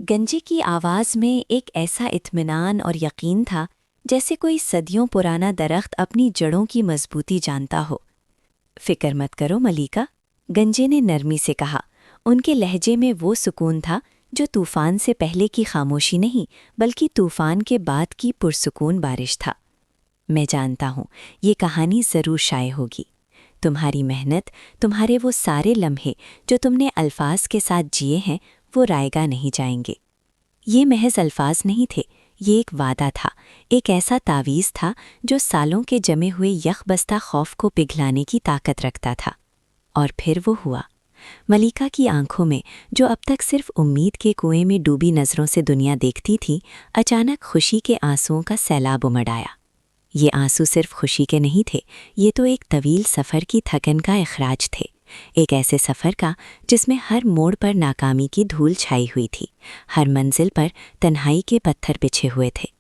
گنجے کی آواز میں ایک ایسا اطمینان اور یقین تھا جیسے کوئی صدیوں پرانا درخت اپنی جڑوں کی مضبوطی جانتا ہو۔ فکر مت کرو ملیکا، گنجے نے نرمی سے کہا۔ ان کے لہجے میں وہ سکون تھا جو طوفان سے پہلے کی خاموشی نہیں بلکہ طوفان کے بعد کی پرسکون بارش تھا۔ میں جانتا ہوں یہ کہانی ضرور شائع ہوگی۔ تمہاری محنت، تمہارے وہ سارے لمحے جو تم نے الفاظ کے ساتھ جیے ہیں، وہ رائے گا نہیں جائیں گے۔ یہ محض الفاظ نہیں تھے، یہ ایک وعدہ تھا، ایک ایسا تعویذ تھا جو سالوں کے جمے ہوئے یخ بستہ خوف کو پگھلانے کی طاقت رکھتا تھا۔ اور پھر وہ ہوا۔ ملیکا کی آنکھوں میں، جو اب تک صرف امید کے کنویں میں ڈوبی نظروں سے دنیا دیکھتی تھی، اچانک خوشی کے آنسوؤں کا سیلاب امڑ آیا۔ یہ آنسو صرف خوشی کے نہیں تھے، یہ تو ایک طویل سفر کی تھکن کا اخراج تھے، ایک ایسے سفر کا جس میں ہر موڑ پر ناکامی کی دھول چھائی ہوئی تھی، ہر منزل پر تنہائی کے پتھر بچھے ہوئے تھے۔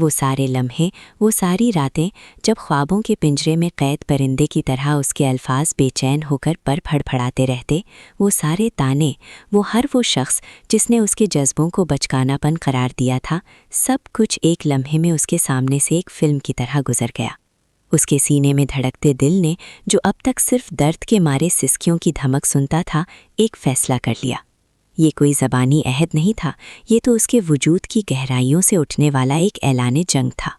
وہ سارے لمحے، وہ ساری راتیں جب خوابوں کے پنجرے میں قید پرندے کی طرح اس کے الفاظ بے چین ہو کر پر پھڑپھڑاتے رہتے، وہ سارے تانے، ہر وہ شخص جس نے اس کے جذبوں کو بچکانا پن قرار دیا تھا، سب کچھ ایک لمحے میں اس کے سامنے سے ایک فلم کی طرح گزر گیا۔ اس کے سینے میں دھڑکتے دل نے، جو اب تک صرف درد کے مارے سسکیوں کی دھمک سنتا تھا، ایک فیصلہ کر لیا۔ یہ کوئی زبانی عہد نہیں تھا، یہ تو اس کے وجود کی گہرائیوں سے اٹھنے والا ایک اعلان جنگ تھا۔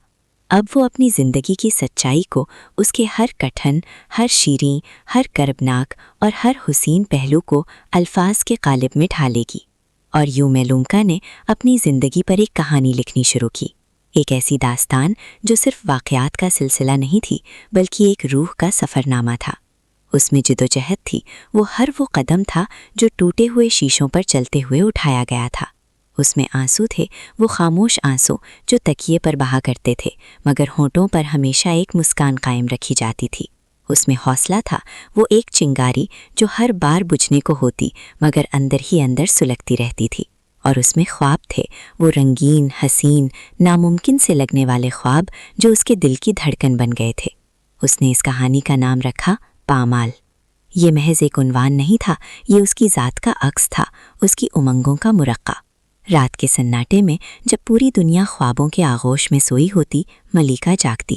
اب وہ اپنی زندگی کی سچائی کو، اس کے ہر کٹھن، ہر شیریں، ہر کربناک اور ہر حسین پہلو کو الفاظ کے قالب میں ڈھالے گی۔ اور یوں میلومکا نے اپنی زندگی پر ایک کہانی لکھنی شروع کی، ایک ایسی داستان جو صرف واقعات کا سلسلہ نہیں تھی بلکہ ایک روح کا سفر نامہ تھا۔ اس میں جدوجہد تھی، وہ ہر وہ قدم تھا جو ٹوٹے ہوئے شیشوں پر چلتے ہوئے اٹھایا گیا تھا۔ اس میں آنسو تھے، وہ خاموش آنسو جو تکیے پر بہا کرتے تھے مگر ہونٹوں پر ہمیشہ ایک مسکان قائم رکھی جاتی تھی۔ اس میں حوصلہ تھا، وہ ایک چنگاری جو ہر بار بجھنے کو ہوتی مگر اندر ہی اندر سلگتی رہتی تھی۔ اور اس میں خواب تھے، وہ رنگین، حسین، ناممکن سے لگنے والے خواب جو اس کے دل کی دھڑکن بن گئے تھے۔ اس نے اس کہانی کا نام رکھا پامال۔ یہ محض ایک عنوان نہیں تھا، یہ اس کی ذات کا عکس تھا، اس کی امنگوں کا مرقع۔ رات کے سناٹے میں جب پوری دنیا خوابوں کے آغوش میں سوئی ہوتی، ملیکا جاگتی۔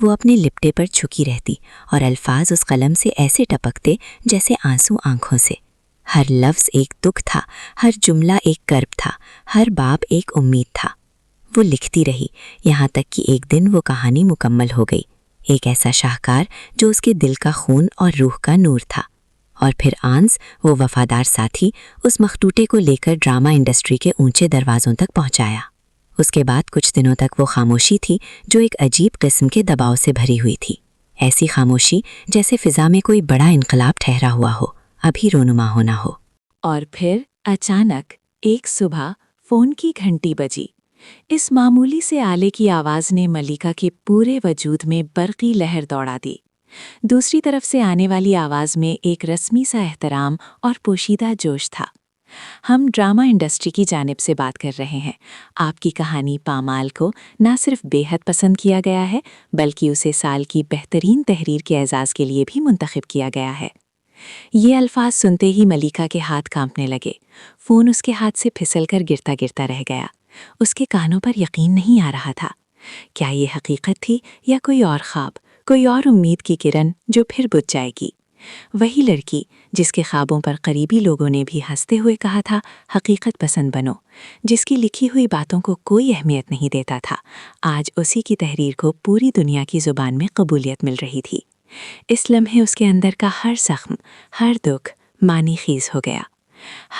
وہ اپنے لپٹے پر جھکی رہتی اور الفاظ اس قلم سے ایسے ٹپکتے جیسے آنسو آنکھوں سے۔ ہر لفظ ایک دکھ تھا، ہر جملہ ایک کرب تھا، ہر باب ایک امید تھا۔ وہ لکھتی رہی، یہاں تک کہ ایک دن وہ کہانی مکمل ہو گئی، ایک ایسا شاہکار جو اس کے دل کا خون اور روح کا نور تھا۔ اور پھر آنس، وہ وفادار ساتھی، اس مخطوطے کو لے کر ڈرامہ انڈسٹری کے اونچے دروازوں تک پہنچایا۔ اس کے بعد کچھ دنوں تک وہ خاموشی تھی جو ایک عجیب قسم کے دباؤ سے بھری ہوئی تھی، ایسی خاموشی جیسے فضا میں کوئی بڑا انقلاب ٹھہرا ہوا ہو، ابھی رونما ہونا ہو۔ اور پھر اچانک ایک صبح فون کی گھنٹی بجی۔ اس معمولی سے آلے کی آواز نے ملیکا کے پورے وجود میں برقی لہر دوڑا دی۔ دوسری طرف سے آنے والی آواز میں ایک رسمی سا احترام اور پوشیدہ جوش تھا۔ ہم ڈرامہ انڈسٹری کی جانب سے بات کر رہے ہیں۔ آپ کی کہانی پامال کو نہ صرف بے حد پسند کیا گیا ہے بلکہ اسے سال کی بہترین تحریر کے اعزاز کے لیے بھی منتخب کیا گیا ہے۔ یہ الفاظ سنتے ہی ملیکا کے ہاتھ کانپنے لگے۔ فون اس کے ہاتھ سے پھسل کر گرتا گرتا رہ گیا۔ اس کے کانوں پر یقین نہیں آ رہا تھا۔ کیا یہ حقیقت تھی یا کوئی اور خواب، کوئی اور امید کی کرن جو پھر بجھ جائے گی؟ وہی لڑکی جس کے خوابوں پر قریبی لوگوں نے بھی ہنستے ہوئے کہا تھا حقیقت پسند بنو، جس کی لکھی ہوئی باتوں کو کوئی اہمیت نہیں دیتا تھا، آج اسی کی تحریر کو پوری دنیا کی زبان میں قبولیت مل رہی تھی۔ اس لمحے اس کے اندر کا ہر زخم، ہر دکھ معنی خیز ہو گیا،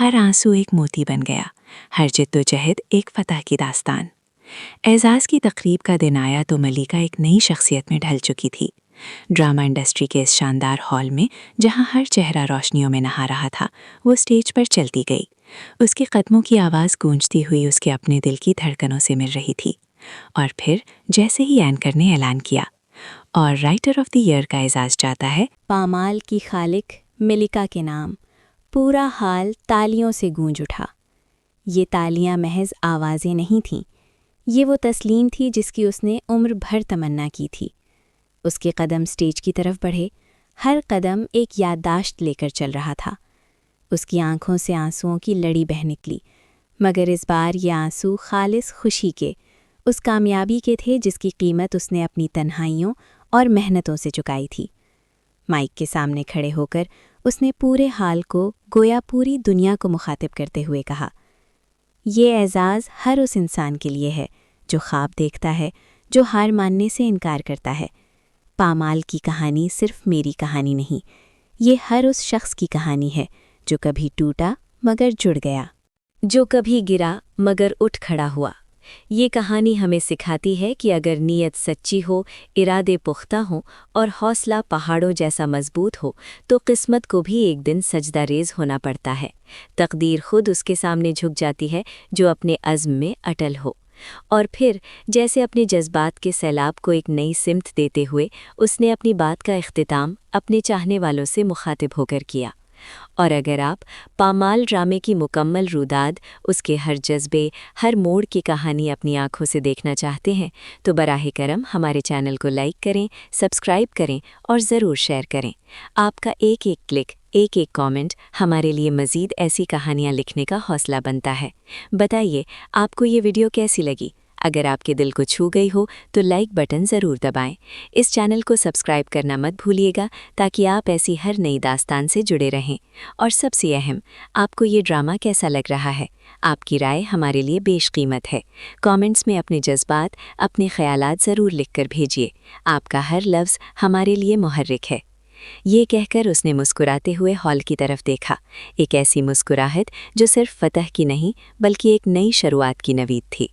ہر آنسو ایک موتی بن گیا، ہر جدوجہد ایک فتح کی داستان۔ اعزاز کی تقریب کا دن آیا تو ملیکا ایک نئی شخصیت میں ڈھل چکی تھی۔ ڈرامہ انڈسٹری کے اس شاندار ہال میں جہاں ہر چہرہ روشنیوں میں نہا رہا تھا، وہ اسٹیج پر چلتی گئی۔ اس کے قدموں کی آواز گونجتی ہوئی اس کے اپنے دل کی دھڑکنوں سے مل رہی تھی۔ اور پھر جیسے ہی اینکر نے اعلان کیا، اور رائٹر آف دی ایئر کا اعزاز جاتا ہے پامال کی خالق ملیکا کے نام، پورا حال تالیوں سے گونج اٹھا۔ یہ تالیاں محض آوازیں نہیں تھیں، یہ وہ تسلیم تھی جس کی اس نے عمر بھر تمنا کی تھی۔ اس کے قدم سٹیج کی طرف بڑھے، ہر قدم ایک یادداشت لے کر چل رہا تھا۔ اس کی آنکھوں سے آنسوؤں کی لڑی بہہ نکلی، مگر اس بار یہ آنسو خالص خوشی کے، اس کامیابی کے تھے جس کی قیمت اس نے اپنی تنہائیوں اور محنتوں سے چکائی تھی۔ مائک کے سامنے کھڑے ہو کر اس نے پورے حال کو گویا پوری دنیا کو مخاطب کرتے ہوئے کہا، یہ اعزاز ہر اس انسان کے لیے ہے جو خواب دیکھتا ہے، جو ہار ماننے سے انکار کرتا ہے۔ پامال کی کہانی صرف میری کہانی نہیں، یہ ہر اس شخص کی کہانی ہے جو کبھی ٹوٹا مگر جڑ گیا، جو کبھی گرا مگر اٹھ کھڑا ہوا۔ یہ کہانی ہمیں سکھاتی ہے کہ اگر نیت سچی ہو، ارادے پختہ ہوں اور حوصلہ پہاڑوں جیسا مضبوط ہو تو قسمت کو بھی ایک دن سجدہ ریز ہونا پڑتا ہے۔ تقدیر خود اس کے سامنے جھک جاتی ہے جو اپنے عزم میں اٹل ہو۔ اور پھر جیسے اپنے جذبات کے سیلاب کو ایک نئی سمت دیتے ہوئے اس نے اپنی بات کا اختتام اپنے چاہنے والوں سے مخاطب ہو کر کیا۔ اور اگر آپ پامال ڈرامے کی مکمل روداد، اس کے ہر جذبے، ہر موڑ کی کہانی اپنی آنکھوں سے دیکھنا چاہتے ہیں تو براہ کرم ہمارے چینل کو لائک کریں، سبسکرائب کریں اور ضرور شیئر کریں۔ آپ کا ایک ایک کلک، ایک ایک کامنٹ ہمارے لیے مزید ایسی کہانیاں لکھنے کا حوصلہ بنتا ہے۔ بتائیے آپ کو یہ ویڈیو کیسی لگی؟ اگر آپ کے دل کو چھو گئی ہو تو لائک بٹن ضرور دبائیں۔ اس چینل کو سبسکرائب کرنا مت بھولیے گا تاکہ آپ ایسی ہر نئی داستان سے جڑے رہیں۔ اور سب سے اہم، آپ کو یہ ڈرامہ کیسا لگ رہا ہے؟ آپ کی رائے ہمارے لیے بیش قیمت ہے۔ کامنٹس میں اپنے جذبات، اپنے خیالات ضرور لکھ کر بھیجیے۔ آپ کا ہر لفظ ہمارے لیے محرک ہے۔ یہ کہہ کر اس نے مسکراتے ہوئے ہال کی طرف دیکھا، ایک ایسی مسکراہٹ جو صرف فتح کی نہیں بلکہ ایک نئی شروعات کی نوید تھی۔